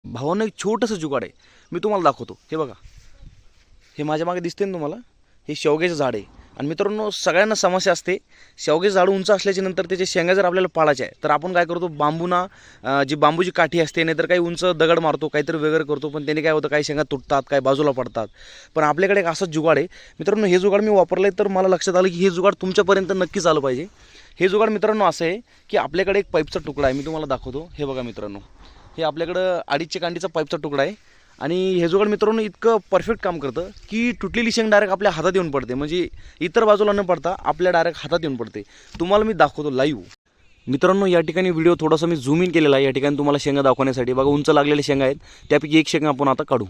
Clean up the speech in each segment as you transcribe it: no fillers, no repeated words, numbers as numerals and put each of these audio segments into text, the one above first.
भावानं एक छोटंसं जुगाड आहे, मी तुम्हाला दाखवतो. हे बघा, हे माझ्या मागे दिसते ना तुम्हाला, हे शेवग्याचं झाड आहे. आणि मित्रांनो, सगळ्यांना समस्या असते, शेवग्याचं झाड उंच असल्याच्या नंतर त्याचे शेंगा जर आपल्याला पाळायचे आहे तर आपण काय करतो, जी बांबूची काठी असते नाहीतर काही उंच दगड मारतो, काहीतरी वेगळं करतो, पण त्याने काय होतं, काही शेंगा तुटतात, काही बाजूला पडतात. पण आपल्याकडे एक असंच जुगाड आहे मित्रांनो. हे जुगाड मी वापरलं आहे तर मला लक्षात आलं की हे जुगाड तुमच्यापर्यंत नक्कीच आलं पाहिजे. हे जुगाड मित्रांनो असं आहे की आपल्याकडे एक पाईपचा तुकडा आहे, मी तुम्हाला दाखवतो. हे बघा मित्रांनो, हे आपल्याकडं 2.5 कांडीचा पाईपचा तुकडा आहे. आणि हे जुगाड मित्रांनो इतकं परफेक्ट काम करतं की तुटलेली शेंग डायरेक्ट आपल्या हातात येऊन पडते, म्हणजे इतर बाजूला न पडता आपल्या डायरेक्ट हातात येऊन पडते. तुम्हाला मी दाखवतो लाईव्ह. मित्रांनो, या ठिकाणी व्हिडिओ थोडासा मी झूम इन केलेला आहे या ठिकाणी तुम्हाला शेंगा दाखवण्यासाठी. बघा, उंच लागलेल्या शेंगा आहेत, त्यापैकी एक शेंगा आपण आता काढू.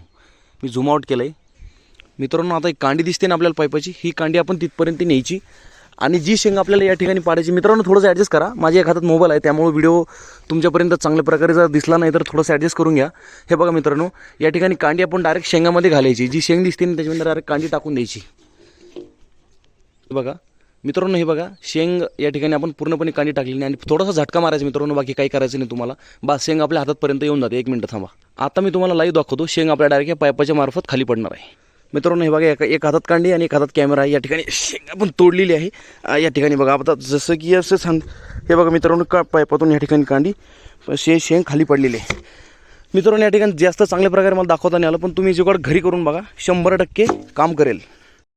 मी झूम आउट केलं आहे मित्रांनो. आता एक कांडी दिसते ना आपल्याला पाईपाची, ही कांडी आपण तिथपर्यंत न्यायची आणि जी शेंगा आपल्याला या ठिकाणी पाडायची. मित्रांनो, थोडंसं ॲडजस्ट करा, माझ्या एक हातात मोबाईल आहे त्यामुळे व्हिडिओ तुमच्यापर्यंत चांगल्या प्रकारे जर दिसला नाही तर थोडंसं ॲडजस्ट करून घ्या. हे बघा मित्रांनो, या ठिकाणी कांडी आपण डायरेक्ट शेंगामध्ये घालायची. जी शेंग दिसते ना त्याच्यामध्ये डायरेक्ट कांडी टाकून द्यायची. बघा मित्रांनो, हे बघा, शेंग या ठिकाणी आपण पूर्णपणे कांडी टाकली नाही आणि थोडासा झटका मारायचा मित्रांनो, बाकी काही करायचं नाही तुम्हाला. बस शेंग आपल्या हातापर्यंत येऊन जाते. 1 मिनिट थांबा, आता मी तुम्हाला लाईव्ह दाखवतो. शेंग आपल्या डायरेक्ट या पाईपाच्या मार्फत खाली पडणार आहे. मित्रांनो, हे बघा, एक हातात कांडी आणि एक हातात कॅमेरा आहे. या ठिकाणी शेंग आपण तोडलेली आहे. या ठिकाणी बघा, आता जसं की असं हे बघा मित्रांनो, पाईपातून या ठिकाणी कांडी शेंग खाली पडलेली आहे. मित्रांनो, या ठिकाणी जास्त चांगल्या प्रकारे मला दाखवता नाही आलं, पण तुम्ही जुगाड घरी करून बघा, 100% काम करेल.